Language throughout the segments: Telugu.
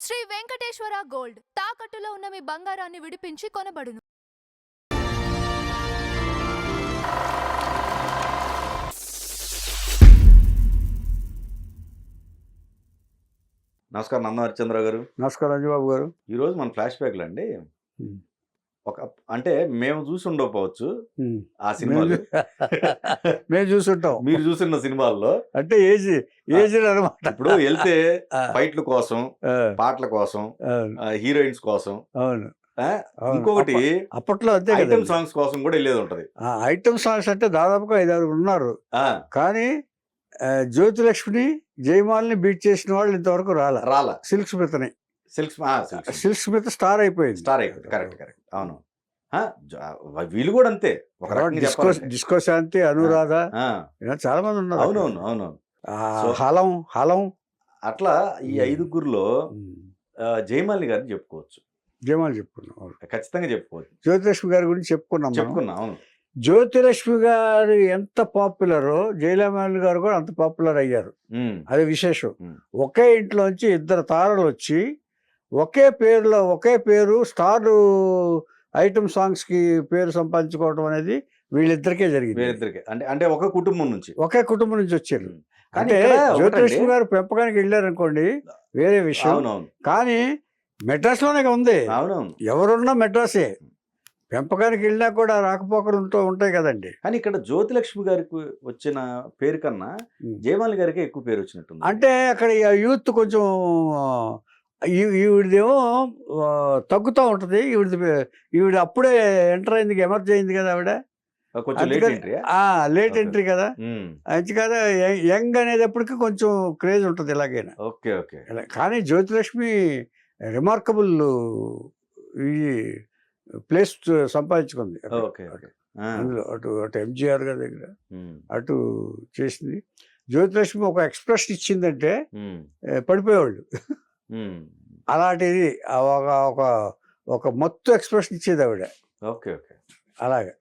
శ్రీ వెంకటేశ్వర గోల్డ్ తాకట్టులో ఉన్న మీ బంగారాన్ని విడిపించి కొనబడును. నమస్కారం నందం హరిశ్చంద్ర గారు. నమస్కారం అంజబాబు గారు. ఈరోజు మన ఫ్లాష్ బ్యాక్లు అండి. ఒక అంటే మేము చూసి ఉండకపోవచ్చు ఆ సినిమాలు, మేము చూసుంటాం. మీరు చూసిన సినిమాల్లో అంటే ఏజ్ అనమాట. ఇప్పుడు వెళ్తే ఫైట్ల కోసం, పాటల కోసం, హీరోయిన్స్ కోసం, అవును. ఇంకొకటి అప్పట్లో అంతే ఐటమ్ సాంగ్స్ కోసం కూడా వెళ్ళేది ఉంటది. ఐటమ్ సాంగ్స్ అంటే దాదాపుగా 5-6 ఉన్నారు. కానీ జ్యోతిలక్ష్మిని, జయమాలని బీట్ చేసిన వాళ్ళు ఇంతవరకు రాలా. సిల్క్ స్మిత్ స్టార్ అయిపోయింది. కరెక్ట్. అవును. వీళ్ళు కూడా అంతే. డిస్కో శాంతి, అనురాధ, చాలా మంది ఉన్నారు. అవును. హలం అట్లా ఈ 5గురిలో జయమాలిని గారిని చెప్పుకోవచ్చు. జయమాలి చెప్పుకున్నాం, ఖచ్చితంగా చెప్పుకోవచ్చు. జ్యోతిలక్ష్మి గారి గురించి చెప్పుకున్నాం. అవును. జ్యోతిలక్ష్మి గారు ఎంత పాపులరో జయలలిత గారు కూడా అంత పాపులర్ అయ్యారు. అది విశేషం. ఒకే ఇంట్లోంచి 2 తారలు వచ్చి ఒకే పేరు స్టార్ ఐటమ్ సాంగ్స్ కి పేరు సంపాదించుకోవడం అనేది వీళ్ళిద్దరికే జరిగింది. అంటే ఒకే కుటుంబం నుంచి వచ్చారు. అంటే జ్యోతిలక్ష్మి గారు పెంపకానికి వెళ్ళారు అనుకోండి, వేరే విషయం. కానీ మెడ్రాస్ లోనే ఉంది. ఎవరున్నా మెడ్రాసే. పెంపకానికి వెళ్ళినా కూడా రాకపోకలు ఉంటాయి కదండి. కానీ ఇక్కడ జ్యోతిలక్ష్మి గారికి వచ్చిన పేరు కన్నా జయమాలి గారికి ఎక్కువ పేరు వచ్చినట్టుంది. అంటే అక్కడ యూత్ కొంచెం ఈవిడదేమో తగ్గుతూ ఉంటుంది. ఈవిడ అప్పుడే ఎంటర్ అయింది, ఎమర్జ్ అయింది కదా ఆవిడ. లేట్ ఎంట్రీ కదా. అది కదా యంగ్ అనేటప్పటికి కొంచెం క్రేజ్ ఉంటుంది ఎలాగైనా. కానీ జ్యోతిలక్ష్మి రిమార్కబుల్ ఈ ప్లేస్ సంపాదించుకుంది అందులో. అటు ఎంజీఆర్ గారి దగ్గర అటు చేసింది. జ్యోతిలక్ష్మి ఒక ఎక్స్ప్రెషన్ ఇచ్చిందంటే పడిపోయేవాళ్ళు. అలాంటిది ఒక మొత్తం ఎక్స్ప్రెషన్ ఇచ్చేది ఆవిడ. అలాగే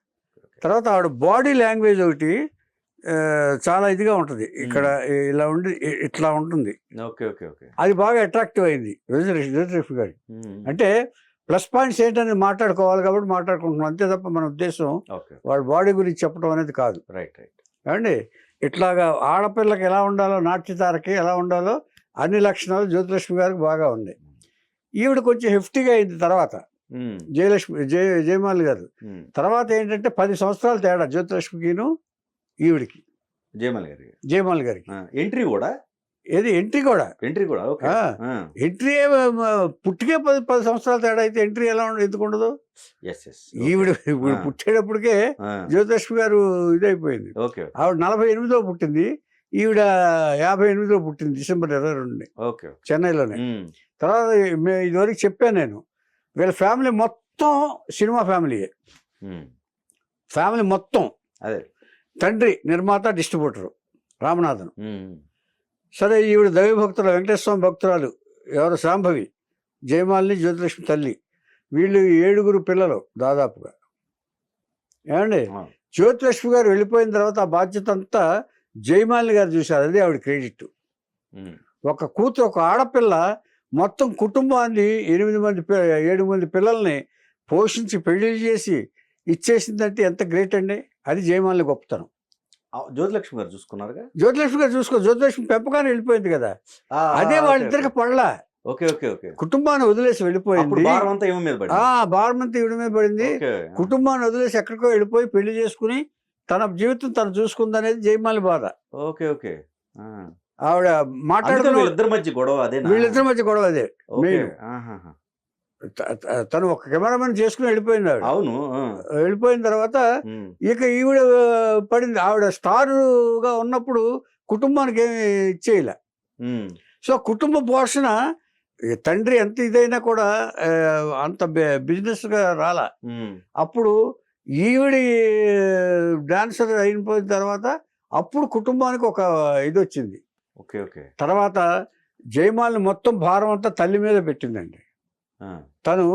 తర్వాత ఆవిడ బాడీ లాంగ్వేజ్ ఒకటి చాలా ఇదిగా ఉంటుంది. ఇక్కడ ఇలా ఉండి ఇట్లా ఉంటుంది. అది బాగా అట్రాక్టివ్ అయింది జ్యోతిలక్ష్మి గారి. అంటే ప్లస్ పాయింట్స్ ఏంటనేది మాట్లాడుకోవాలి కాబట్టి మాట్లాడుకుంటున్నాం, అంతే తప్ప మన ఉద్దేశం వాళ్ళ బాడీ గురించి చెప్పడం అనేది కాదు. ఏమండి, ఇట్లాగా ఆడపిల్లకి ఎలా ఉండాలో, నాట్యతారకి ఎలా ఉండాలో అన్ని లక్షణాలు జ్యోతిలక్ష్మి గారికి బాగా ఉన్నాయి. ఈవిడ కొంచెం హెఫ్టీగా అయింది తర్వాత. జయమాలి గారు తర్వాత ఏంటంటే 10 సంవత్సరాలు తేడా జ్యోతిలక్ష్మికిను ఈవిడికి, జయమాలి గారికి. ఎంట్రీ కూడా ఎంట్రీ పుట్టికే 10 సంవత్సరాల తేడా అయితే ఎంట్రీ ఎలా ఎందుకు ఉండదు? ఈవిడ పుట్టేటప్పటికే జ్యోతిలక్ష్మి గారు ఇదైపోయింది. ఆవిడ 48లో పుట్టింది, ఈవిడ 58లో పుట్టింది, డిసెంబర్ 22 చెన్నైలోనే. తర్వాత ఇదివరకు చెప్పాను నేను, వీళ్ళ ఫ్యామిలీ మొత్తం సినిమా ఫ్యామిలీయే. ఫ్యామిలీ మొత్తం తండ్రి నిర్మాత, డిస్ట్రిబ్యూటరు రామనాథన్. సరే, ఈవిడ దైవభక్తులు, వెంకటేశ్వర స్వామి భక్తురాలు, ఎవరు శాంభవి, జయమాలిని, జ్యోతిలక్ష్మి తల్లి. వీళ్ళు 7 పిల్లలు దాదాపుగా. ఏమండి, జ్యోతిలక్ష్మి గారు వెళ్ళిపోయిన తర్వాత ఆ బాధ్యత అంతా జయమాలిని గారు చూశారు. అదే ఆవిడ క్రెడిట్. ఒక కూతురు, ఒక ఆడపిల్ల మొత్తం కుటుంబాన్ని 7 మంది పిల్లల్ని పోషించి పెళ్లిళ్ళు చేసి ఇచ్చేసిందంటే ఎంత గ్రేట్ అండి. అది జయమాలిని గొప్పతనం. జ్యోతిలక్ష్మి గారు చూసుకున్నారుగా. జ్యోతిలక్ష్మి పెంపకాన్ని వెళ్ళిపోయింది కదా. అదే వాళ్ళిద్దరికి పడలా. కుటుంబాన్ని వదిలేసి వెళ్ళిపోయింది. భారం అంతా ఈవిడ మీద పడింది. కుటుంబాన్ని వదిలేసి ఎక్కడికో వెళ్ళిపోయి పెళ్లి చేసుకుని తన జీవితం తను చూసుకుందనేది జయమాలి బాధ. ఆవిడ మాట్లాడుతున్న వీళ్ళిద్దరి మధ్య గొడవ అదే. తను ఒక కెమెరామెన్ చేసుకుని వెళ్ళిపోయింది ఆవిడ. వెళ్ళిపోయిన తర్వాత ఇక ఈవిడ పడింది. ఆవిడ స్టారుగా ఉన్నప్పుడు కుటుంబానికి ఏమి ఇచ్చేయలే. సో కుటుంబ పోషణ తండ్రి ఎంత ఇదైనా కూడా అంత బిజినెస్గా రాలా. అప్పుడు ఈవిడి డాన్సర్ అయిపోయిన తర్వాత అప్పుడు కుటుంబానికి ఒక ఇది వచ్చింది. తర్వాత జయమాలిని మొత్తం భారం అంతా తల్లి మీద పెట్టిందండి. తను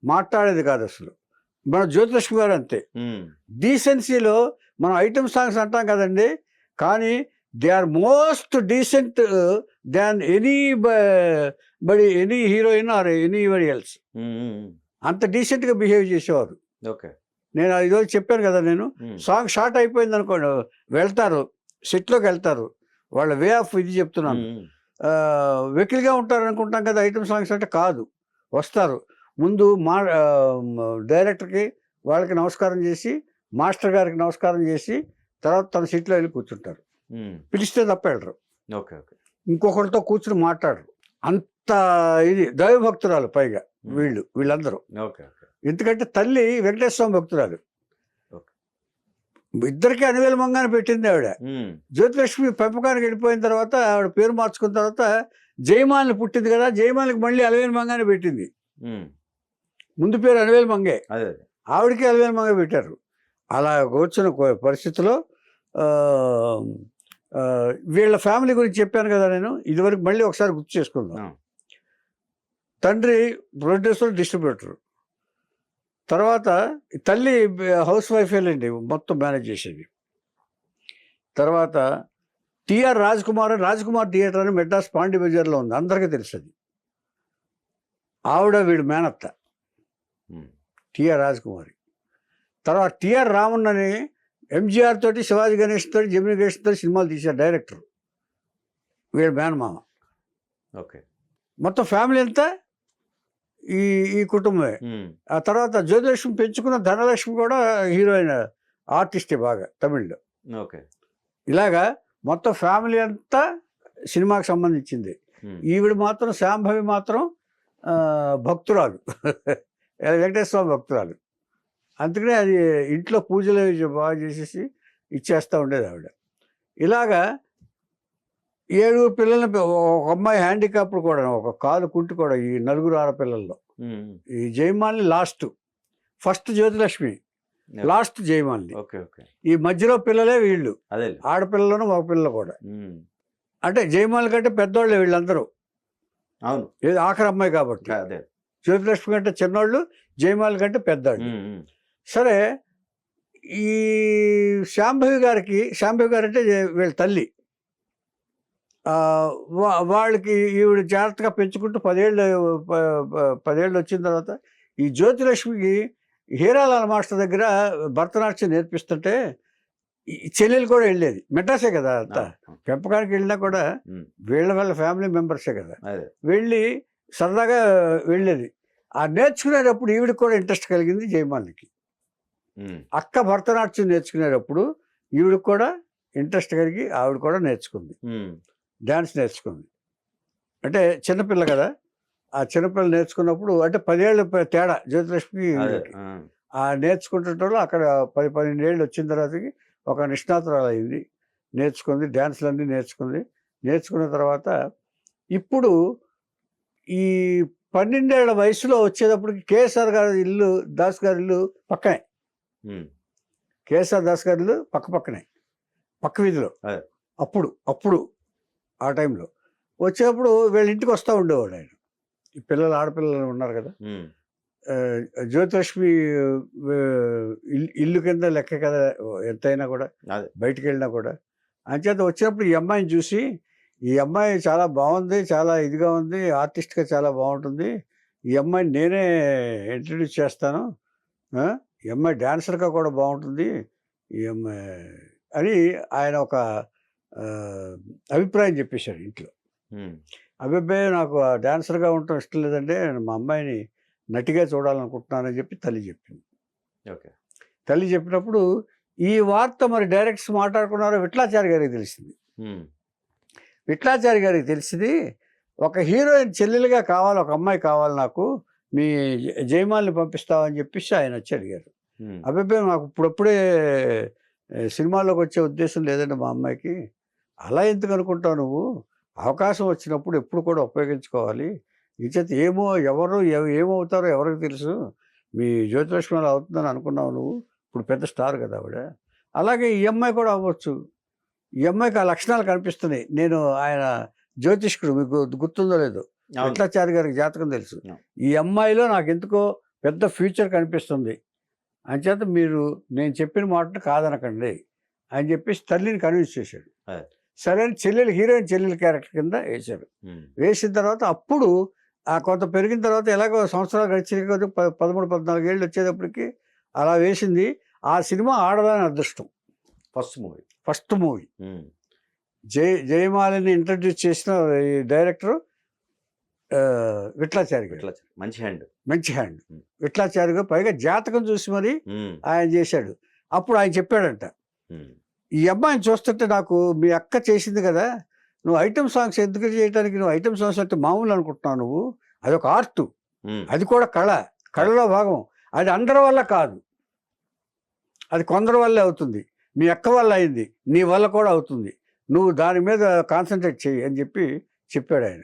మాట్లాడేది కాదు అసలు. మన జ్యోతిలక్ష్మి గారు అంతే. డీసెన్సీలో మనం ఐటమ్ సాంగ్స్ అంటాం కదండి, కానీ they are most decent than any heroine or anybody else. అంత డీసెంట్గా బిహేవ్ చేసేవారు. ఓకే. నేను ఈరోజు చెప్పాను కదా, నేను సాంగ్ షార్ట్ అయిపోయింది అనుకోండి, వెళ్తారు సెట్లోకి వెళ్తారు. వాళ్ళ వే ఆఫ్ ఇది చెప్తున్నాను. వెకిలిగా ఉంటారు అనుకుంటాం కదా ఐటమ్ సాంగ్స్ అంటే, కాదు. వస్తారు ముందు డైరెక్టర్కి వాళ్ళకి నమస్కారం చేసి, మాస్టర్ గారికి నమస్కారం చేసి, తర్వాత తన సీట్లో వెళ్ళి కూర్చుంటారు. పిలిస్తే తప్ప వెళ్ళరు. Okay okay. ఇంకొకరితో కూర్చుని మాట్లాడరు. అంత ఇది దైవభక్తురాలు పైగా వీళ్ళందరూ. Okay okay. ఎందుకంటే తల్లి వెంకటేశ్వర స్వామి భక్తురాలు. ఇద్దరికి అనివేల మంగాన్ని పెట్టింది ఆవిడ. జ్యోతిలక్ష్మి పెంపకానికి వెళ్ళిపోయిన తర్వాత ఆవిడ పేరు మార్చుకున్న తర్వాత జయమాలిని పుట్టింది కదా, జయమాలికి మళ్ళీ అలవేలు మంగాన్ని పెట్టింది. ముందు పేరు అలవేలు మంగే, ఆవిడకి అలవేలు మంగ పెట్టారు. అలా వచ్చిన పరిస్థితిలో వీళ్ళ ఫ్యామిలీ గురించి చెప్పాను కదా నేను ఇదివరకు, మళ్ళీ ఒకసారి గుర్తు చేసుకుందాం. తండ్రి ప్రొడ్యూసర్, డిస్ట్రిబ్యూటర్. తర్వాత తల్లి హౌస్ వైఫ్ వెళ్ళండి, మొత్తం మేనేజ్ చేసేది. తర్వాత టిఆర్ రాజ్కుమార్ థియేటర్ అని మెడ్రాస్ పాండి బజార్లో ఉంది, అందరికీ తెలుస్తుంది. ఆవిడ వీడు మేనత్త టిఆర్ రాజ్కుమారి. తర్వాత టిఆర్ రామన్ అని ఎంజీఆర్ తోటి, శివాజీ గణేష్ తోటి, జమిని గణేష్ తోటి సినిమాలు తీశారు డైరెక్టర్. వీడు మేనమామ. ఓకే. మొత్తం ఫ్యామిలీ అంతా ఈ కుటుంబమే. ఆ తర్వాత జ్యోతిలక్ష్మి పెంచుకున్న ధనలక్ష్మి కూడా హీరోయిన్ ఆర్టిస్టే బాగా తమిళ్లో. ఓకే. ఇలాగా మొత్తం ఫ్యామిలీ అంతా సినిమాకి సంబంధించింది. ఈవిడ మాత్రం శాంభవి మాత్రం భక్తురాలు, వెంకటేశ్వర స్వామి భక్తురాలు. అందుకనే అది ఇంట్లో పూజలు బాగా చేసేసి ఇచ్చేస్తూ ఉండేది ఆవిడ. ఇలాగా 7 పిల్లల్ని, ఒక అమ్మాయి హ్యాండిక్యాప్డ్ కూడా, ఒక కాలు కుంటి కూడా, ఈ 4 ఆడపిల్లల్లో. ఈ Jayamalini last, first Jyothilakshmi, last Jayamalini. ఈ మధ్యలో పిల్లలే వీళ్ళు, ఆడపిల్లలను మగ పిల్లలు కూడా. అంటే జయమాలి కంటే పెద్దోళ్ళే వీళ్ళందరూ. అవును, ఏది ఆఖరి అమ్మాయి కాబట్టి. జ్యోతిలక్ష్మి కంటే చిన్నోళ్ళు, జయమాలి కంటే పెద్దోళ్ళు. సరే, ఈ శాంభవి గారు అంటే వీళ్ళ తల్లి. వాళ్ళకి ఈవిడ జాగ్రత్తగా పెంచుకుంటూ 10 ఏళ్ళు వచ్చిన తర్వాత ఈ జ్యోతిలక్ష్మికి హీరాలాల మాస్టర్ దగ్గర భరతనాట్యం నేర్పిస్తుంటే చెల్లెలు కూడా వెళ్ళేది. మెడ్రాసే కదా అంతా, పెంపకానికి వెళ్ళినా కూడా వాళ్ళ ఫ్యామిలీ మెంబర్సే కదా. వెళ్ళి సరదాగా వెళ్ళేది. ఆ నేర్చుకునేటప్పుడు ఈవిడికి కూడా ఇంట్రెస్ట్ కలిగింది జయమాలికి. అక్క భరతనాట్యం నేర్చుకునేటప్పుడు ఈవిడికి కూడా ఇంట్రెస్ట్ కలిగి ఆవిడ కూడా నేర్చుకుంది, డ్యాన్స్ నేర్చుకుంది. అంటే చిన్నపిల్ల కదా, ఆ చిన్నపిల్ల నేర్చుకున్నప్పుడు అంటే 10 ఏళ్ళ తేడా జ్యోతిలక్ష్మి. ఆ నేర్చుకుంటుంటో అక్కడ 10-12 ఏళ్ళు వచ్చిన తర్వాతకి ఒక నిష్ణాతురాలు అయింది, నేర్చుకుంది, డ్యాన్స్లన్నీ నేర్చుకున్న తర్వాత ఇప్పుడు ఈ 12 ఏళ్ల వయసులో వచ్చేటప్పటికి కేఎస్ఆర్ గారి ఇల్లు, దాస్ గారి ఇల్లు పక్కనే. కేఎస్ఆర్ దాస్ గారి ఇల్లు పక్కనే, పక్క వీధిలో. అప్పుడు ఆ టైంలో వచ్చేటప్పుడు వీళ్ళ ఇంటికి వస్తూ ఉండేవాడు ఆయన. ఈ ఆడపిల్లలు ఉన్నారు కదా, జ్యోతిలక్ష్మి ఇల్లు కింద లెక్క కదా ఎంతైనా కూడా, బయటికి వెళ్ళినా కూడా. అంచేత వచ్చినప్పుడు ఈ అమ్మాయిని చూసి, ఈ అమ్మాయి చాలా బాగుంది, చాలా ఇదిగా ఉంది, ఆర్టిస్ట్గా చాలా బాగుంటుంది, ఈ అమ్మాయిని నేనే ఇంట్రడ్యూస్ చేస్తాను, ఈ అమ్మాయి డాన్సర్గా కూడా బాగుంటుంది ఈ అమ్మాయి అని ఆయన ఒక అభిప్రాయం చెప్పేశాడు ఇంట్లో. అభిప్రాయం, నాకు డాన్సర్గా ఉండటం ఇష్టం లేదంటే, మా అమ్మాయిని నటిగా చూడాలనుకుంటున్నానని చెప్పి తల్లి చెప్పింది. తల్లి చెప్పినప్పుడు ఈ వార్త మరి డైరెక్ట్స్ మాట్లాడుకున్నారో విఠలాచారి గారికి తెలిసింది. విఠలాచారి గారికి తెలిసింది, ఒక హీరోయిన్ చెల్లెలుగా కావాలి, ఒక అమ్మాయి కావాలి నాకు, మీ జయమాలిని పంపిస్తావని చెప్పేసి ఆయన వచ్చి అడిగారు. అభిప్రాయం, నాకు ఇప్పుడప్పుడే సినిమాల్లోకి వచ్చే ఉద్దేశం లేదండి మా అమ్మాయికి. అలా ఎందుకు అనుకుంటావు నువ్వు, అవకాశం వచ్చినప్పుడు ఎప్పుడు కూడా ఉపయోగించుకోవాలి. ఈ చేత ఎవరు ఏమవుతారో ఎవరికి తెలుసు, మీ జ్యోతిలక్ష్మి అలా అవుతుందని అనుకున్నావు నువ్వు, ఇప్పుడు పెద్ద స్టార్ కదా ఆవిడ, అలాగే ఈ అమ్మాయి కూడా అవ్వచ్చు, ఈ అమ్మాయికి ఆ లక్షణాలు కనిపిస్తున్నాయి. నేను ఆయన జ్యోతిష్కుడు, మీకు గుర్తుందో లేదో, విఠలాచారి గారికి జాతకం తెలుసు. ఈ అమ్మాయిలో నాకు ఎందుకో పెద్ద ఫ్యూచర్ కనిపిస్తుంది, అంచేత మీరు నేను చెప్పిన మాటను కాదనకండి అని చెప్పేసి తల్లిని కన్విన్స్ చేశాడు. సరే అని హీరోయిన్ చెల్లెలు క్యారెక్టర్ కింద వేశారు. వేసిన తర్వాత అప్పుడు ఆ కొంత పెరిగిన తర్వాత ఎలాగో సంవత్సరాలు గడిచిన కొద్ది 13-14 ఏళ్ళు వచ్చేటప్పటికి అలా వేసింది. ఆ సినిమా ఆడదాని అదృష్టం. ఫస్ట్ మూవీ జయమాలని ఇంట్రడ్యూస్ చేసిన ఈ డైరెక్టర్ విట్లాచారి గారు. మంచి హ్యాండ్ విట్లాచారి గారు. పైగా జాతకం చూసి మరి ఆయన చేశాడు. అప్పుడు ఆయన చెప్పాడంట, ఈ అమ్మాయిని చూస్తుంటే నాకు మీ అక్క చేసింది కదా, నువ్వు ఐటమ్ సాంగ్స్ ఎందుకు చేయడానికి, నువ్వు ఐటమ్ సాంగ్స్ అంటే మామూలు అనుకుంటున్నావు, నువ్వు అదొక ఆర్ట్, అది కూడా కళలో భాగం, అది అందరి వల్ల కాదు, అది కొందరి వల్లే అవుతుంది, మీ అక్క వల్ల అయింది, నీ వల్ల కూడా అవుతుంది, నువ్వు దాని మీద కాన్సన్ట్రేట్ చేయి అని చెప్పాడు ఆయన.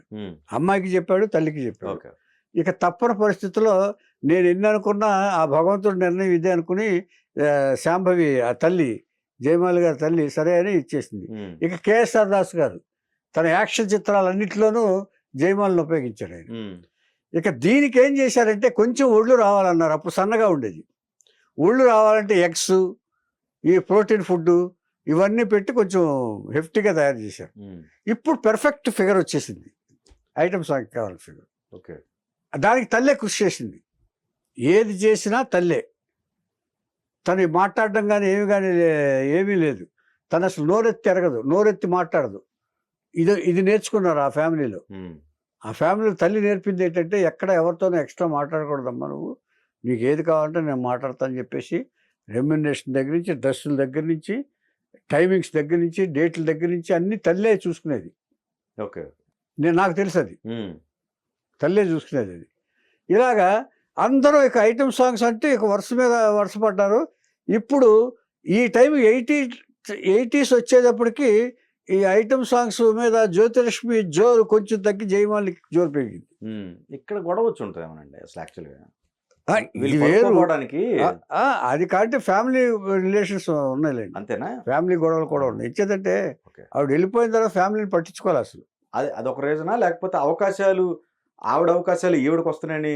అమ్మాయికి చెప్పాడు, తల్లికి చెప్పాడు. ఇక తప్పని పరిస్థితుల్లో నేను ఎన్ని అనుకున్నా ఆ భగవంతుడి నిర్ణయం ఇదే అనుకుని శాంభవి ఆ తల్లి, జయమాల గారి తల్లి సరే అని ఇచ్చేసింది. ఇక కేఎస్ఆర్ దాస్ గారు తన యాక్షన్ చిత్రాలన్నింటిలోనూ జయమాలను ఉపయోగించాడు ఆయన. ఇక దీనికి ఏం చేశారంటే కొంచెం ఒళ్ళు రావాలన్నారు. అప్పుడు సన్నగా ఉండేది. ఒళ్ళు రావాలంటే ఎగ్స్, ఈ ప్రోటీన్ ఫుడ్ ఇవన్నీ పెట్టి కొంచెం హెఫ్టీగా తయారు చేశారు. ఇప్పుడు పెర్ఫెక్ట్ ఫిగర్ వచ్చేసింది, ఐటమ్ సాంగ్ కావాల్సిన ఫిగర్. దానికి తల్లే కృషి చేసింది. ఏది చేసినా తల్లే. తను మాట్లాడడం కానీ ఏమీ లేదు. తను అసలు నోరెత్తి ఎరగదు, నోరెత్తి మాట్లాడదు. ఇది నేర్చుకున్నారు ఆ ఫ్యామిలీలో. ఆ ఫ్యామిలీలో తల్లి నేర్పింది ఏంటంటే ఎక్కడ ఎవరితోనూ ఎక్స్ట్రా మాట్లాడకూడదమ్మా, నువ్వు నీకు ఏది కావాలంటే నేను మాట్లాడతాను చెప్పేసి రెమ్యునరేషన్ దగ్గర నుంచి, డ్రెస్సుల దగ్గర నుంచి, టైమింగ్స్ దగ్గర నుంచి, డేట్ల దగ్గర నుంచి అన్ని తల్లే చూసుకునేది. నాకు తెలుసు అది తల్లే చూసుకునేది. అది ఇలాగా అందరూ ఇక ఐటమ్ సాంగ్స్ అంటే ఇక వరుస మీద వరుస పడ్డారు. ఇప్పుడు ఈ టైం 80s వచ్చేటప్పటికి ఈ ఐటమ్ సాంగ్స్ మీద జ్యోతిలక్ష్మి జోరు కొంచెం తగ్గి జయమాలికి జోరు పెరిగింది. ఇక్కడ గొడవ వచ్చి ఉంటుందేమోనండి అసలు యాక్చువల్గా. అది కాబట్టి ఫ్యామిలీ రిలేషన్స్ ఉన్నాయిలేండి. అంతేనా? ఫ్యామిలీ గొడవలు కూడా ఉన్నాయి. ఇచ్చేదంటే ఆవిడ వెళ్ళిపోయిన తర్వాత ఫ్యామిలీని పట్టించుకోవాలి అసలు. అదొక రీజనా, లేకపోతే ఆవిడ అవకాశాలు ఈవిడకి వస్తున్నాయని?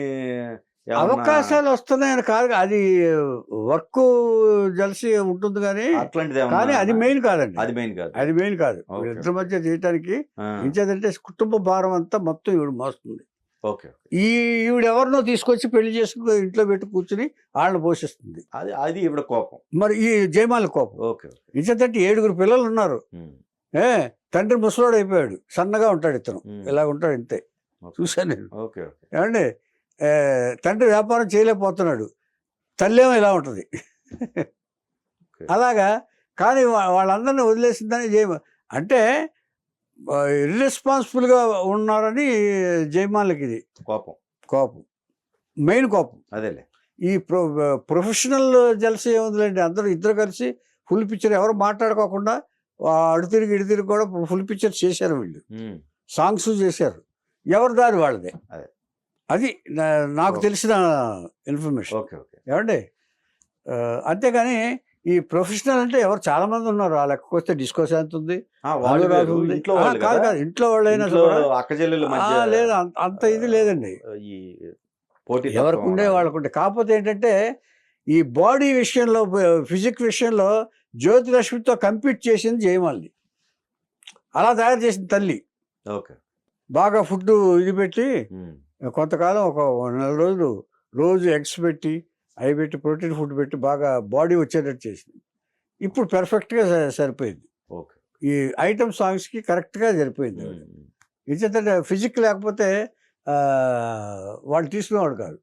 అవకాశాలు వస్తున్నాయని కాదు, అది వర్క్ జలసి ఉంటుంది కానీ అది మెయిన్ కాదండి. అది మెయిన్ కాదు. ఇద్దరి మధ్య చేయటానికి ఇంచేదంటే కుటుంబ భారం అంతా మొత్తం ఈవిడ మోస్తుంది. ఈవిడ ఎవరినో తీసుకొచ్చి పెళ్లి చేసుకుని ఇంట్లో పెట్టి కూర్చుని వాళ్ళని పోషిస్తుంది. అది ఈవిడ కోపం. మరి ఈ జయమాల కోపం. ఇంచేదంటే 7 పిల్లలు ఉన్నారు. తండ్రి ముసలోడు అయిపోయాడు, సన్నగా ఉంటాడు, ఇతను ఇలా ఉంటాడు, ఇంతే చూశాను నేను. ఏమండి, తండ్రి వ్యాపారం చేయలేకపోతున్నాడు, తల్లేమో ఇలా ఉంటుంది. అలాగా కానీ వాళ్ళందరినీ వదిలేసిందని అంటే ఇర్రెస్పాన్సిబుల్గా ఉన్నారని జయమాలకి ఇది కోపం, మెయిన్ కోపం. అదేలే. ఈ ప్రొఫెషనల్ జలసి ఏముందిలేండి, ఇద్దరు కలిసి ఫుల్ పిక్చర్ ఎవరు మాట్లాడుకోకుండా అడు తిరిగి కూడా ఫుల్ పిక్చర్ చేశారు వీళ్ళు. సాంగ్స్ చేశారు, ఎవరి దారి వాళ్ళదే. అది నాకు తెలిసిన ఇన్ఫర్మేషన్. ఏమండి, అంతేగాని ఈ ప్రొఫెషనల్ అంటే ఎవరు చాలా మంది ఉన్నారు. ఆ లెక్కకు వస్తే డిస్కో శాంతి ఉంది, కాదు ఇంట్లో వాళ్ళైనా లేదు, అంత ఇది లేదండి. ఎవరికి ఉండే వాళ్ళకు ఉండే. కాకపోతే ఏంటంటే ఈ బాడీ విషయంలో, ఫిజిక్ విషయంలో జ్యోతిలక్ష్మితో కంపీట్ చేసింది జయమాలిని. అలా తయారు చేసింది తల్లి. బాగా ఫుడ్ ఇది పెట్టి కొంతకాలం ఒక 4 రోజులు రోజు ఎగ్స్ పెట్టి అవి పెట్టి ప్రోటీన్ ఫుడ్ పెట్టి బాగా బాడీ వచ్చేటట్టు చేసింది. ఇప్పుడు పెర్ఫెక్ట్గా సరిపోయింది. ఈ ఐటమ్ సాంగ్స్కి కరెక్ట్గా సరిపోయింది. ఎందుకంటే ఫిజిక్ లేకపోతే వాళ్ళు తీసుకునేవాడు కాదు.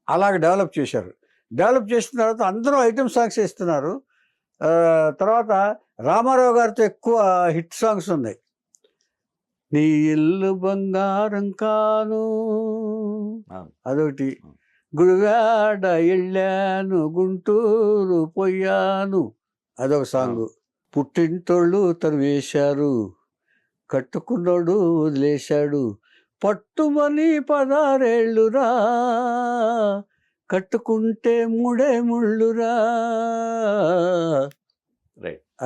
అలాగే డెవలప్ చేశారు. డెవలప్ చేసిన తర్వాత అందరూ ఐటమ్ సాంగ్స్ ఇస్తున్నారు. తర్వాత రామారావు గారితో ఎక్కువ హిట్ సాంగ్స్ ఉన్నాయి. నీ ఇల్లు బంగారం కాను అదొకటి, గుడివాడ వెళ్ళాను గుంటూరు పోయాను అదొక సాంగ్, పుట్టింటోళ్ళు తరివేశారు కట్టుకున్నాడు వదిలేశాడు, పట్టుమని 16 ఏళ్ళురా కట్టుకుంటే 3 ముళ్ళురా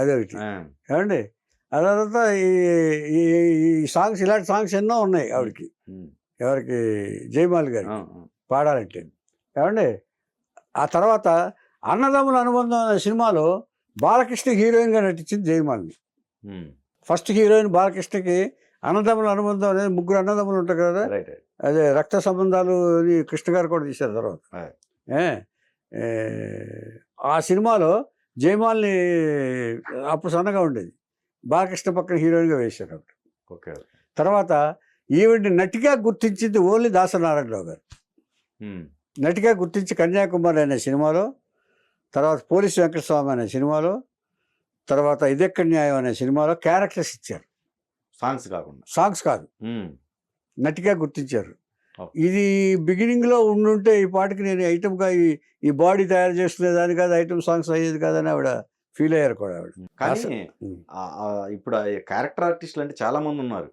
అదొకటి. ఏమండి, అలా తర్వాత ఈ సాంగ్స్, ఇలాంటి సాంగ్స్ ఎన్నో ఉన్నాయి ఆవిడకి. ఎవరికి? జయమాల గారి పాడాలంటే. ఏమండి, ఆ తర్వాత అన్నదమ్ముల అనుబంధం అనే సినిమాలో బాలకృష్ణ హీరోయిన్గా నటించింది జయమాలిని. ఫస్ట్ హీరోయిన్ బాలకృష్ణకి అన్నదమ్ముల అనుబంధం అనేది, ముగ్గురు అన్నదమ్ములు ఉంటారు కదా, రైట్. అదే రక్త సంబంధాలు అని కృష్ణ గారు కూడా తీశారు తర్వాత. ఏ ఏ, ఆ సినిమాలో జయమాల్ని అప్పుడు సన్నగా ఉండేది, బాలకృష్ణ పక్కన హీరోయిన్గా వేశారు అప్పుడు. ఓకే. తర్వాత ఈవిడ్ని నటిగా గుర్తించింది ఓన్లీ దాసనారాయణరావు గారు. నటిగా గుర్తించి కన్యాకుమారి అనే సినిమాలో, తర్వాత పోలీసు వెంకటస్వామి అనే సినిమాలో, తర్వాత ఇదెక్కడ న్యాయం అనే సినిమాలో క్యారెక్టర్స్ ఇచ్చారు. సాంగ్స్ కాకుండా, సాంగ్స్ కాదు, నటిగా గుర్తించారు. Okay. ఇది బిగినింగ్లో ఉండుంటే ఈ పాటకి నేను ఐటమ్గా ఈ బాడీ తయారు చేసుకునేదాని కాదు, ఐటమ్ సాంగ్స్ అయ్యేది కాదని ఆవిడ ఫీల్ అయ్యారు కూడా ఆవిడ. కానీ ఇప్పుడు క్యారెక్టర్ ఆర్టిస్టులు అంటే చాలా మంది ఉన్నారు,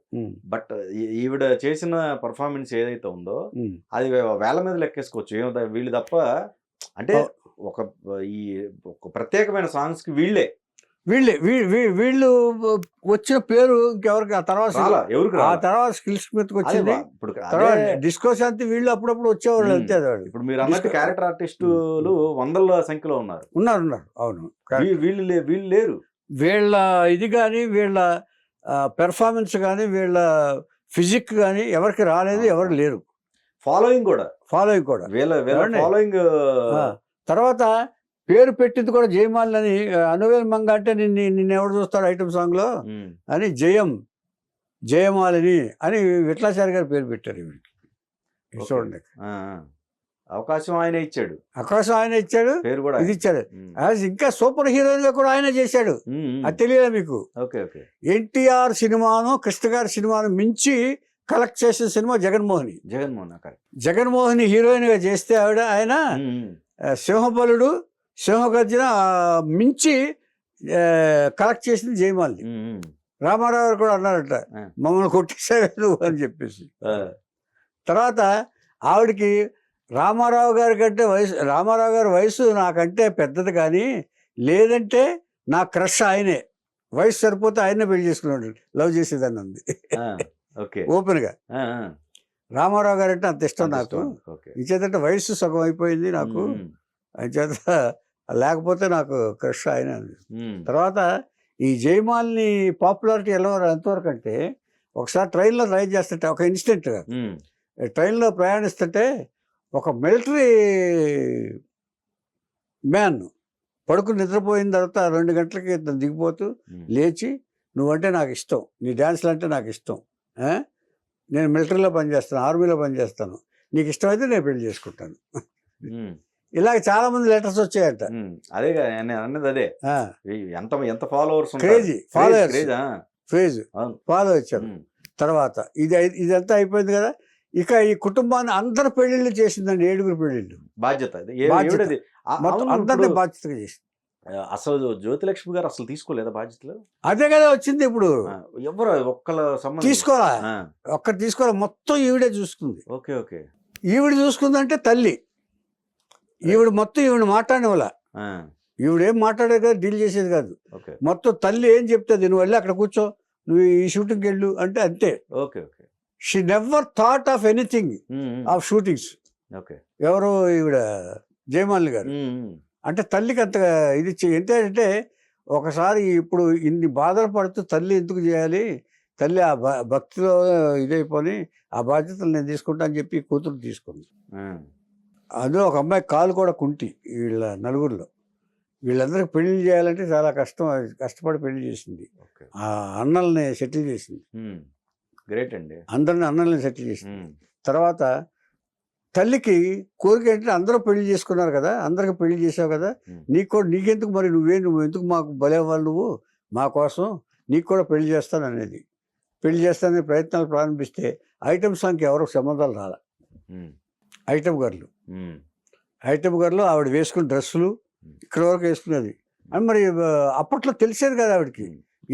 బట్ ఈవిడ చేసిన పర్ఫార్మెన్స్ ఏదైతే ఉందో అది వేల మీద లెక్కేసుకోవచ్చు. ఏమో వీళ్ళు తప్ప, అంటే ఒక ఈ ఒక ప్రత్యేకమైన సాంగ్స్ కి వీళ్ళు వచ్చిన పేరు ఇంకెవరికి ఆ తర్వాత స్కిల్స్ మీదకి వచ్చింది. తర్వాత డిస్కో శాంతి వీళ్ళు అప్పుడప్పుడు వచ్చేవాళ్ళు అంతే. ఇప్పుడు మీరు అన్నట్టు క్యారెక్టర్ ఆర్టిస్టులు వందల సంఖ్యలో ఉన్నారు. అవును, వీళ్ళు లేరు. వీళ్ళ ఇది కానీ, వీళ్ళ పెర్ఫార్మెన్స్ కానీ, వీళ్ళ ఫిజిక్ కానీ ఎవరికి రాలేదు, ఎవరు లేరు. ఫాలోయింగ్ కూడా ఫాలోయింగ్. తర్వాత పేరు పెట్టింది కూడా జయమాల్ అని, అనువేల్ మంగ అంటే నిన్ను ఎవరు చూస్తాడు ఐటమ్ సాంగ్ లో అని జయమాలిని అని విట్లాచారి గారు పేరు పెట్టారు ఈవిడికి. చూడండి, అవకాశం ఆయన ఇచ్చాడు, పేరు కూడా ఇది ఇచ్చాడు. ఇంకా సూపర్ హీరోయిన్ గా కూడా ఆయన చేశాడు, అది తెలియదా మీకు? ఎన్టీఆర్ సినిమాను, కృష్ణ గారి సినిమాను మించి కలెక్ట్ చేసిన సినిమా జగన్మోహన్ హీరోయిన్ గా చేస్తే ఆయన సింహబలుడు, సింహగర్జన మించి కలెక్ట్ చేసింది జయమాల్ని. రామారావు గారు కూడా అన్నారట, మమ్మల్ని కొట్టేశారు అని చెప్పేసి. తర్వాత ఆవిడకి రామారావు గారి వయసు నాకంటే పెద్దది, కానీ లేదంటే నా క్రష్ ఆయనే, వయసు సరిపోతే ఆయనే పెళ్లి చేసుకున్నాడు, లవ్ చేసేదాన్ని అంది ఓపెన్ గా. రామారావు గారు అంటే అంత ఇష్టం నాకు, ఇంచేతంటే వయసు సగం అయిపోయింది నాకు, అంచేత లేకపోతే నాకు క్రష్ ఆయన. తర్వాత ఈ జయమాల్ని పాపులారిటీ ఎంతవరకు అంటే, ఒకసారి ట్రైన్లో డ్రైవ్ చేస్తుంటే, ఒక ఇన్సిడెంట్గా ట్రైన్లో ప్రయాణిస్తుంటే ఒక మిలిటరీ మ్యాన్ పడుకుని నిద్రపోయిన తర్వాత 2 గంటలకి దిగిపోతూ లేచి, నువ్వంటే నాకు ఇష్టం, నీ డ్యాన్స్లు అంటే నాకు ఇష్టం, నేను మిలిటరీలో పనిచేస్తాను, ఆర్మీలో పనిచేస్తాను, నీకు ఇష్టమైతే నేను పెళ్లి చేసుకుంటాను. ఇలాగ చాలా మంది లెటర్స్ వచ్చాయట. అదే అన్నది, ఎంత ఫాలోవర్స్, ఫాలో వచ్చారు. తర్వాత ఇదంతా అయిపోయింది కదా. ఇక ఈ కుటుంబాన్ని అందరు పెళ్లిళ్ళు చేసిందండి, 7 పెళ్లిళ్ళు. బాధ్యత అందరినీ బాధ్యతగా చేసింది. అసలు జ్యోతిలక్ష్మి గారు అసలు తీసుకోలేదా బాధ్యతలు? అదే కదా వచ్చింది. ఇప్పుడు ఎవరు ఒక్కరు తీసుకోవాలి, మొత్తం ఈవిడే చూసుకుంది. ఓకే. ఈవిడ చూసుకుందంటే తల్లి, ఈవిడ మొత్తం ఈవిడ మాట్లాడినవాళ్ళ, ఈవిడేం మాట్లాడేది కాదు, డీల్ చేసేది కాదు. మొత్తం తల్లి ఏం చెప్తుంది, నువ్వు వెళ్ళి అక్కడ కూర్చో, నువ్వు ఈ షూటింగ్కి వెళ్ళు అంటే అంతే. She never thought of anything of shootings. ఎవరు ఈవిడ జయమాలిని గారు. అంటే తల్లికి అంత ఇది ఏంటంటే, ఒకసారి ఇప్పుడు ఇన్ని బాధలు పడుతూ తల్లి ఎందుకు చేయాలి, తల్లి ఆ భక్తిలో ఇదైపోయి ఆ బాధ్యతలు నేను తీసుకుంటా అని చెప్పి కూతురు తీసుకుంది. అందులో ఒక అమ్మాయి కాలు కూడా కుంటి, వీళ్ళ నలుగురిలో. వీళ్ళందరికీ పెళ్లి చేయాలంటే చాలా కష్టపడి పెళ్లి చేసింది. ఆ అన్నల్ని సెటిల్ చేసింది. గ్రేట్ అండి. అందరిని అన్నల్ని సెటిల్ చేసింది. తర్వాత తల్లికి కోరిక ఏంటంటే, అందరూ పెళ్లి చేసుకున్నారు కదా, అందరికి పెళ్లి చేసావు కదా, నీకెందుకు మరి, నువ్వు ఎందుకు మాకు బలేవాళ్ళు, నువ్వు మా కోసం నీకు కూడా పెళ్లి చేస్తాను అనేది. పెళ్లి చేస్తానని ప్రయత్నాలు ప్రారంభిస్తే ఐటమ్ సాంగ్కి ఎవరో సంబంధాలు రాల. ఐటమ్ గర్లు ఆవిడ వేసుకున్న డ్రెస్సులు ఇక్కడ వరకు వేసుకునేది. అని మరి అప్పట్లో తెలిసేది కదా ఆవిడకి,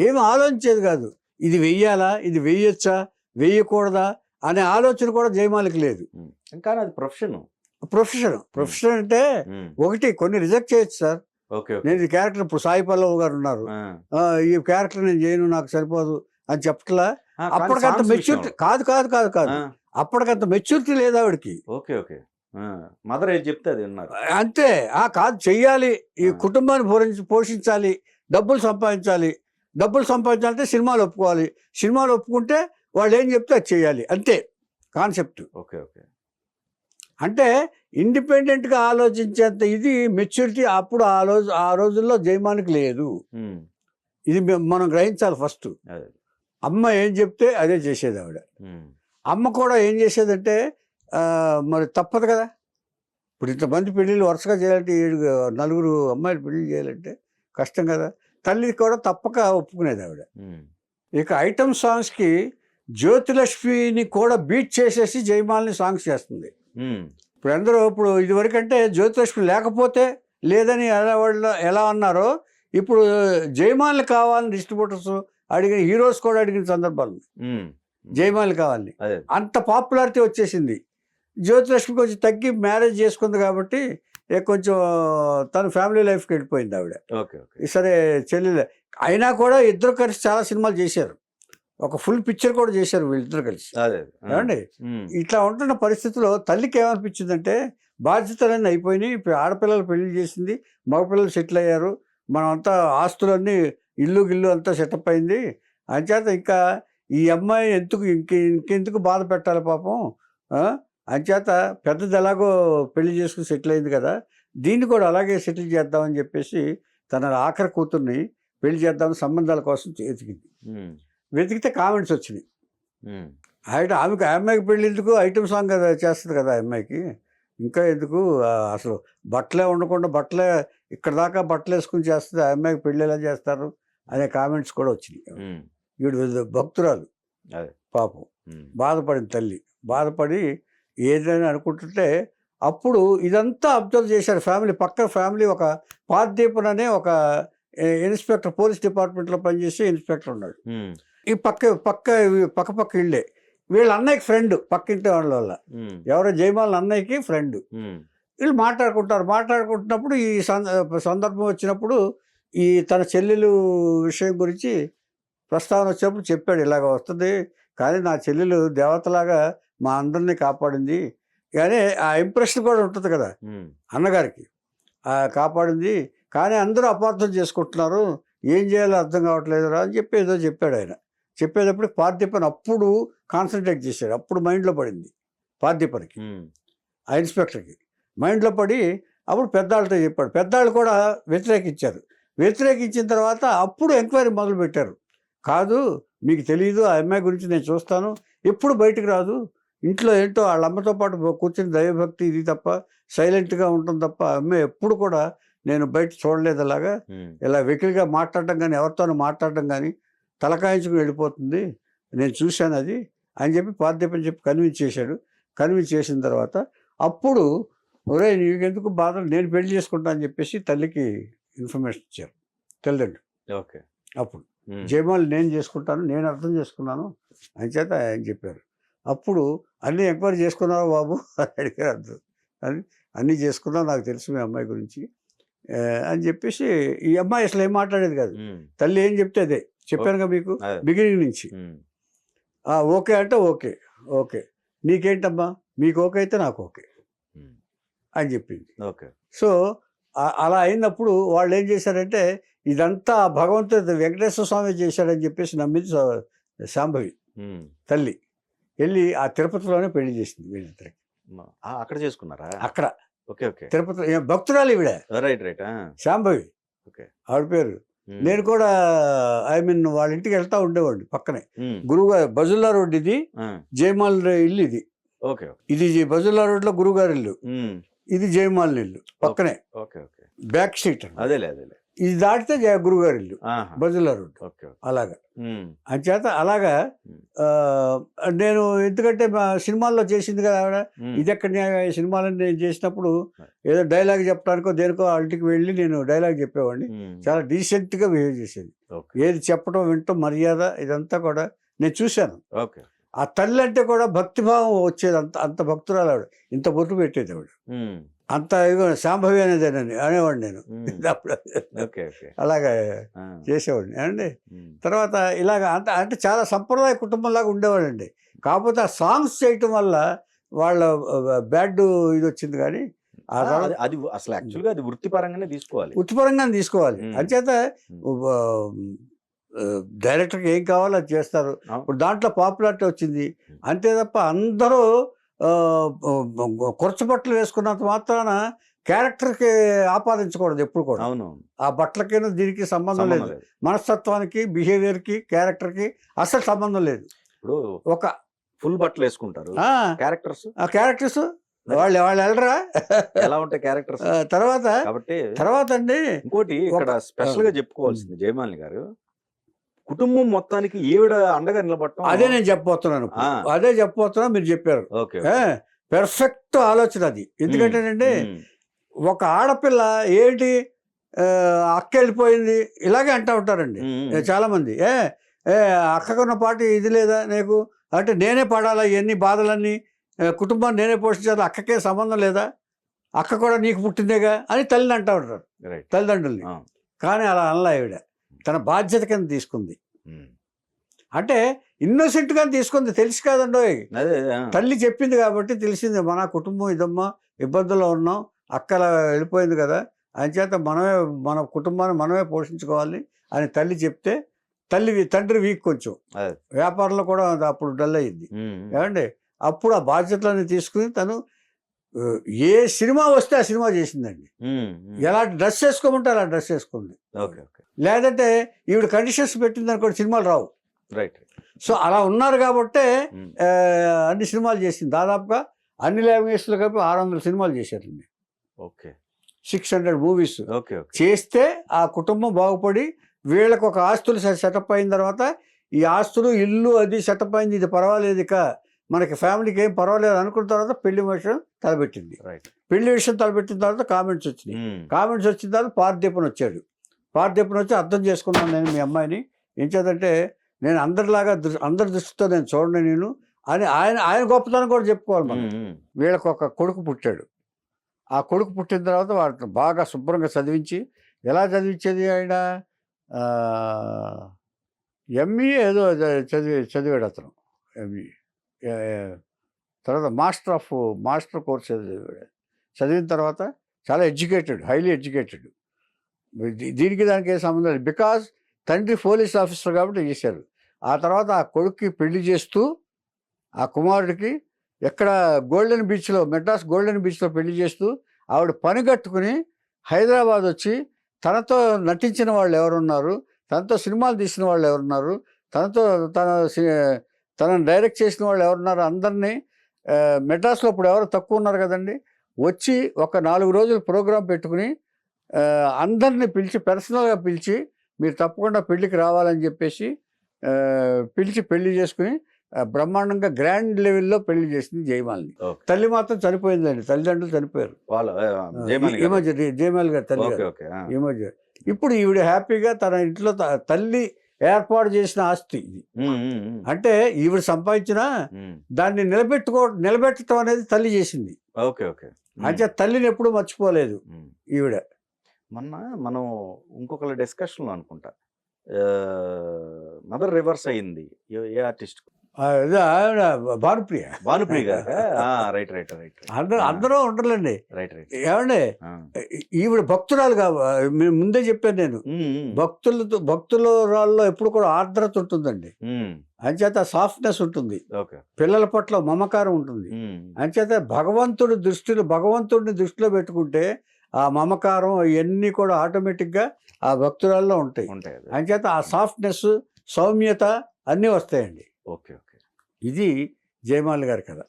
ఏమి ఆలోచించేది కాదు, ఇది వెయ్యాలా, ఇది వెయ్యొచ్చా, వెయ్యకూడదా అనే ఆలోచన కూడా జయమాలికి లేదు. కానీ అది ప్రొఫెషన్ అంటే ఒకటి కొన్ని రిజెక్ట్ చేయొచ్చు సార్. నేను ఈ క్యారెక్టర్, ఇప్పుడు సాయి పల్లవ్ గారు ఉన్నారు, ఈ క్యారెక్టర్ నేను చేయను, నాకు సరిపోదు అని చెప్పట్లా. అప్పటికంత మెచ్యూరిటీ కాదు అప్పటికంత మెచ్యూరిటీ లేదు ఆవిడకి. మదర్ ఏది చెప్తే అది అంతే. కాదు, చెయ్యాలి, ఈ కుటుంబాన్ని పోషించాలి, డబ్బులు సంపాదించాలి, డబ్బులు సంపాదించాలంటే సినిమాలు ఒప్పుకోవాలి, సినిమాలు ఒప్పుకుంటే వాళ్ళు ఏం చెప్తే అది చేయాలి, అంతే కాన్సెప్ట్. Okay okay. అంటే ఇండిపెండెంట్గా ఆలోచించేంత ఇది మెచ్యూరిటీ అప్పుడు ఆ రోజుల్లో జయమానికి లేదు. ఇది మనం గ్రహించాలి ఫస్ట్. అమ్మ ఏం చెప్తే అదే చేసేది ఆవిడ. అమ్మ కూడా ఏం చేసేదంటే మరి తప్పదు కదా, ఇప్పుడు ఇంతమంది పెళ్ళిళ్ళు వరుసగా చేయాలంటే 7 అమ్మాయిలు పెళ్ళిళ్ళు చేయాలంటే కష్టం కదా. తల్లి కూడా తప్పక ఒప్పుకునేది ఆవిడ. ఇక ఐటమ్ సాంగ్స్కి జ్యోతిలక్ష్మిని కూడా బీట్ చేసేసి జయమాలని సాంగ్స్ చేస్తుంది. ఇప్పుడు ఇదివరకంటే జ్యోతిలక్ష్మి లేకపోతే లేదని ఎలా అన్నారో, ఇప్పుడు జయమాలని కావాలని డిస్ట్రిబ్యూటర్స్ అడిగిన, హీరోస్ కూడా అడిగిన సందర్భాలు జయమాలని కావాలని. అంత పాపులారిటీ వచ్చేసింది. జ్యోతిలక్ష్మి కొంచెం తగ్గి మ్యారేజ్ చేసుకుంది కాబట్టి కొంచెం తన ఫ్యామిలీ లైఫ్కి వెళ్ళిపోయింది ఆవిడ. సరే చెల్లెలు అయినా కూడా ఇద్దరు కలిసి చాలా సినిమాలు చేశారు, ఒక ఫుల్ పిక్చర్ కూడా చేశారు వీళ్ళిద్దరు కలిసి. ఏమండి ఇట్లా ఉంటున్న పరిస్థితిలో తల్లికి ఏమనిపించిందంటే బాధ్యతలన్నీ అయిపోయినాయి, ఇప్పుడు ఆడపిల్లలు పెళ్లి చేసింది, మగపిల్లలు సెటిల్ అయ్యారు, మనమంతా ఆస్తులన్నీ ఇల్లు గిల్లు అంతా సెటప్ అయింది, అంచేత ఇంకా ఈ అమ్మాయి ఇంకెందుకు బాధ పెట్టాలి పాపం, అంచేత పెద్దది ఎలాగో పెళ్లి చేసుకుని సెటిల్ అయింది కదా, దీన్ని కూడా అలాగే సెటిల్ చేద్దామని చెప్పేసి తన ఆఖరి కూతుర్ని పెళ్లి చేద్దామని సంబంధాల కోసం వెతికితే కామెంట్స్ వచ్చినాయి. అమ్మాయికి పెళ్ళి ఎందుకు, ఐటమ్ సాంగ్ కదా చేస్తుంది కదా అమ్మాయికి, ఇంకా ఎందుకు అసలు బట్టలే ఉండకుండా ఇక్కడ దాకా బట్టలు వేసుకుని చేస్తుంది, ఆ అమ్మాయికి పెళ్ళి ఎలా చేస్తారు అనే కామెంట్స్ కూడా వచ్చినాయి. వీడు భక్తురాలు పాపం బాధపడింది తల్లి. బాధపడి ఏదైనా అనుకుంటుంటే అప్పుడు ఇదంతా అబ్జర్వ్ చేశారు ఫ్యామిలీ. పక్క ఫ్యామిలీ ఒక పార్థీపన్ అనే ఒక ఇన్స్పెక్టర్, పోలీస్ డిపార్ట్మెంట్లో పనిచేసే ఇన్స్పెక్టర్ ఉన్నాడు. ఈ పక్క ఇళ్ళే. వీళ్ళ అన్నయ్యకి ఫ్రెండ్, పక్కింటి వాళ్ళ వల్ల ఎవరో జయమాల అన్నయ్యకి ఫ్రెండ్. వీళ్ళు మాట్లాడుకుంటున్నప్పుడు ఈ సందర్భం వచ్చినప్పుడు ఈ తన చెల్లెలు విషయం గురించి ప్రస్తావన వచ్చినప్పుడు చెప్పాడు, ఇలాగ వస్తుంది కానీ నా చెల్లెలు దేవతలాగా మా అందరినీ కాపాడింది, కానీ ఆ ఇంప్రెషన్ కూడా ఉంటుంది కదా అన్నగారికి, కాపాడింది, కానీ అందరూ అపార్థం చేసుకుంటున్నారు, ఏం చేయాలో అర్థం కావట్లేదు అని చెప్పి ఏదో చెప్పాడు ఆయన. చెప్పేటప్పుడు పార్థీపన్ అప్పుడు కాన్సన్ట్రేట్ చేశాడు, అప్పుడు మైండ్లో పడింది పార్థీపన్కి, ఆ ఇన్స్పెక్టర్కి మైండ్లో పడి అప్పుడు పెద్దాళ్ళతో చెప్పాడు. పెద్దాళ్ళు కూడా వ్యతిరేకించారు. వ్యతిరేకించిన తర్వాత అప్పుడు ఎంక్వైరీ మొదలుపెట్టారు. కాదు మీకు తెలియదు, ఆ అమ్మాయి గురించి నేను చూస్తాను, ఎప్పుడు బయటకు రాదు, ఇంట్లో ఏంటో వాళ్ళ అమ్మతో పాటు కూర్చొని దైవభక్తి ఇది తప్ప సైలెంట్గా ఉంటుంది తప్ప అమ్మాయి ఎప్పుడు కూడా నేను బయట చూడలేదు, అలాగా ఇలా వెకిలిగా మాట్లాడడం కానీ ఎవరితోనూ మాట్లాడడం కానీ తలకాయించుకుని వెళ్ళిపోతుంది, నేను చూశాను అది అని చెప్పి పార్థీపన్ చెప్పి కన్విన్స్ చేశాడు. కన్విన్స్ చేసిన తర్వాత అప్పుడు ఒరే నీకెందుకు బాధ, నేను పెళ్లి చేసుకుంటా అని చెప్పేసి తల్లికి ఇన్ఫర్మేషన్ ఇచ్చారు తల్లిదండ్రులు. ఓకే. అప్పుడు జయమాలి నేను చేసుకుంటాను, నేను అర్థం చేసుకున్నాను అని చేత ఆయన చెప్పారు. అప్పుడు అన్నీ ఎంక్వైరీ చేసుకున్నావా బాబు అని అడిగారు. అన్నీ చేసుకున్నావు, నాకు తెలుసు మీ అమ్మాయి గురించి అని చెప్పేసి. ఈ అమ్మాయి అసలు ఏం మాట్లాడేది కాదు, తల్లి ఏం చెప్తే అదే చెప్పానుగా మీకు బిగినింగ్ నుంచి. ఓకే అంటే ఓకే, ఓకే నీకేంటమ్మా, మీకు ఓకే అయితే నాకు ఓకే అని చెప్పింది. ఓకే. సో అలా అయినప్పుడు వాళ్ళు ఏం చేశారంటే ఇదంతా భగవంతుడు వెంకటేశ్వర స్వామి చేశాడని చెప్పేసి నమ్మింది శాంభవి తల్లి. వెళ్ళి ఆ తిరుపతిలోనే పెళ్లి చేసింది వీళ్ళిద్దరికి. అక్కడ చేసుకున్నారా? అక్కడ. Okay okay. తిరుపతి భక్తురాలు ఈవిడ. Right right. శాంభవి ఆవిడ పేరు. నేను కూడా వాళ్ళ ఇంటికి వెళ్తా ఉండేవాడిని పక్కనే. గురువుగారు బజుల్లా రోడ్, ఇది జయమాల్ ఇల్లు, ఇది ఇది బజుల్లా రోడ్ లో గురువుగారి ఇల్లు, ఇది జయమాల్ ఇల్లు పక్కనే బ్యాక్ స్ట్రీట్. అదేలే అదేలే. ఇది దాటితే గురుగారి ఇల్లు బజుల్లా రోడ్. అలాగా అంచేత అలాగా నేను ఎందుకంటే మా సినిమాల్లో చేసింది కదా ఆవిడ, ఇది ఎక్కడ సినిమాలని నేను చేసినప్పుడు ఏదో డైలాగ్ చెప్పడానికో దేనికో ఇంటికి వెళ్ళి నేను డైలాగ్ చెప్పేవాడిని. చాలా డీసెంట్గా బిహేవ్ చేసేది, ఏది చెప్పడం వింటం మర్యాద ఇదంతా కూడా నేను చూశాను. ఆ తల్లి అంటే కూడా భక్తిభావం వచ్చేది, అంత భక్తురాలు ఆవిడ, ఇంత బొట్టు పెట్టేది ఆవిడ, అంత ఇదిగో శాంభవి అనేదేనండి అనేవాడిని నేను అప్పుడు. అలాగా చేసేవాడిని అండి. తర్వాత ఇలాగ అంటే చాలా సంప్రదాయ కుటుంబంలాగా ఉండేవాళ్ళండి. కాకపోతే ఆ సాంగ్స్ చేయటం వల్ల వాళ్ళ బ్యాడ్ ఇది వచ్చింది. కానీ అది అసలు యాక్చువల్గా అది వృత్తిపరంగానే తీసుకోవాలి, వృత్తిపరంగానే తీసుకోవాలి. అంచేత డైరెక్టర్కి ఏం కావాలో అది చేస్తారు. ఇప్పుడు దాంట్లో పాపులారిటీ వచ్చింది అంతే తప్ప అందరూ కొరచ బట్టలు వేసుకున్నంత మాత్రాన క్యారెక్టర్కి ఆపాదించకూడదు ఎప్పుడు కూడా. అవును, ఆ బట్టలకైనా దీనికి సంబంధం లేదు. మనస్తత్వానికి, బిహేవియర్కి, క్యారెక్టర్కి అసలు సంబంధం లేదు. ఇప్పుడు ఒక ఫుల్ బట్టలు వేసుకుంటారు క్యారెక్టర్స్, ఆ క్యారెక్టర్స్ వాళ్ళు వెళ్ళరా ఎలా ఉంటాయి క్యారెక్టర్స్. తర్వాత అండి ఇంకోటి ఇక్కడ స్పెషల్ గా చెప్పుకోవాల్సింది జయమాలిని గారు, కుటుంబం మొత్తానికి ఈవిడ అండగా నిలబడటం. అదే నేను చెప్పబోతున్నా మీరు చెప్పారు. పెర్ఫెక్ట్ ఆలోచన అది. ఎందుకంటేనండి ఒక ఆడపిల్ల ఏంటి అక్క వెళ్ళిపోయింది ఇలాగే అంటూ ఉంటారండి చాలా మంది. అక్కకున్న పాటు ఇది లేదా నీకు అంటే నేనే పడాలా ఇవన్నీ బాధలన్నీ, కుటుంబాన్ని నేనే పోషించాలి, అక్కకే సంబంధం లేదా, అక్క కూడా నీకు పుట్టిందేగా అని తల్లిని అంటూ ఉంటారు తల్లిదండ్రుల్ని. కానీ అలా అనలా ఆవిడ తన బాధ్యత కింద తీసుకుంది. అంటే ఇన్నోసెంట్గా తీసుకుంది, తెలిసి కాదండో తల్లి చెప్పింది కాబట్టి తెలిసింది మన కుటుంబం ఇదమ్మా ఇబ్బందుల్లో ఉన్నాం, అక్కల వెళ్ళిపోయింది కదా అంచేత మన కుటుంబాన్ని మనమే పోషించుకోవాలి అని తల్లి చెప్తే తండ్రి వీక్ కొంచెం వ్యాపారంలో కూడా అప్పుడు డల్ అయ్యింది ఏమండి. అప్పుడు ఆ బాధ్యతలన్నీ తీసుకుని తను ఏ సినిమా వస్తే ఆ సినిమా చేసిందండి. ఎలా డ్రెస్ వేసుకోమంటే అలా డ్రెస్ వేసుకుంది. లేదంటే ఈవిడ కండిషన్స్ పెట్టింది అనుకోండి సినిమాలు రావు. సో అలా ఉన్నారు కాబట్టే అన్ని సినిమాలు చేసింది. దాదాపుగా అన్ని లాంగ్వేజ్లో కలిపి 600 సినిమాలు చేశారండి. 600 మూవీస్ చేస్తే ఆ కుటుంబం బాగుపడి వీళ్ళకి ఒక ఆస్తులు సెటప్ అయిన తర్వాత ఈ ఆస్తులు ఇల్లు అది సెటప్ అయింది, ఇది పర్వాలేదు ఇక మనకి ఫ్యామిలీకి ఏం పర్వాలేదు అనుకున్న తర్వాత పెళ్లి విషయం తలపెట్టింది. పెళ్లి విషయం తలపెట్టిన తర్వాత కామెంట్స్ వచ్చినాయి. కామెంట్స్ వచ్చిన తర్వాత పార్థిపన్ వచ్చాడు. పార్థిపన్ వచ్చి అర్థం చేసుకున్నాను నేను మీ అమ్మాయిని, ఏం చేద్దంటే నేను అందరిలాగా అందరి దృష్టితో నేను చూడండి నేను అని ఆయన గొప్పతనం కూడా చెప్పుకోవాలి మనం. వీళ్ళకి ఒక కొడుకు పుట్టాడు. ఆ కొడుకు పుట్టిన తర్వాత వాటిని బాగా శుభ్రంగా చదివించి, ఎలా చదివించేది ఆయన ఎంఈ ఏదో చదివాడు అతను. ఎంఈ తర్వాత మాస్టర్ కోర్స్ చదివిన తర్వాత చాలా ఎడ్యుకేటెడ్, హైలీ ఎడ్యుకేటెడ్. దీనికి దానికి ఏ సంబంధం లేదు. బికాజ్ తండ్రి పోలీస్ ఆఫీసర్ కాబట్టి చేశారు. ఆ తర్వాత ఆ కొడుక్కి పెళ్లి చేస్తూ ఆ కుమారుడికి ఎక్కడ గోల్డెన్ బీచ్లో, మెడ్రాస్ గోల్డెన్ బీచ్లో పెళ్లి చేస్తూ ఆవిడ పని కట్టుకుని హైదరాబాద్ వచ్చి తనతో నటించిన వాళ్ళు ఎవరున్నారు, తనతో సినిమాలు తీసిన వాళ్ళు ఎవరున్నారు, తనను డైరెక్ట్ చేసిన వాళ్ళు ఎవరున్నారు అందరినీ మెడ్రాస్లో ఇప్పుడు ఎవరు తక్కువ ఉన్నారు కదండి, వచ్చి ఒక 4 రోజులు ప్రోగ్రాం పెట్టుకుని అందరినీ పిలిచి పర్సనల్గా పిలిచి మీరు తప్పకుండా పెళ్లికి రావాలని చెప్పేసి పిలిచి పెళ్లి చేసుకుని బ్రహ్మాండంగా గ్రాండ్ లెవెల్లో పెళ్లి చేసింది జయమాలిని. తల్లి మాత్రం చనిపోయిందండి, తల్లిదండ్రులు చనిపోయారు ఈ మధ్య. జయమాలి గారు తల్లి ఈ మధ్య. ఇప్పుడు ఈవిడ హ్యాపీగా తన ఇంట్లో తల్లి ఏర్పాటు చేసిన ఆస్తి ఇది. అంటే ఈవిడ సంపాదించిన దాన్ని నిలబెట్టడం అనేది తల్లి చేసింది. అంటే తల్లిని ఎప్పుడు మర్చిపోలేదు ఈవిడ. మనం ఇంకొకళ్ళ డిస్కషన్లో అనుకుంటా మదర్ రివర్స్ అయింది ఏ ఆర్టిస్ట్? భానుప్రియ అందరూ ఉండర్లండి. ఏమండి ఈవిడ భక్తురాలు ముందే చెప్పాను నేను, భక్తులలో ఎప్పుడు కూడా ఆర్ద్రత ఉంటుందండి. అంచేత సాఫ్ట్నెస్ ఉంటుంది, పిల్లల పట్ల మమకారం ఉంటుంది. అంచేత భగవంతుడిని దృష్టిలో పెట్టుకుంటే ఆ మమకారం ఇవన్నీ కూడా ఆటోమేటిక్గా ఆ భక్తురాల్లో ఉంటాయి. అంచేత ఆ సాఫ్ట్నెస్, సౌమ్యత అన్నీ వస్తాయండి. ఇది జయమాలి గారి కథ.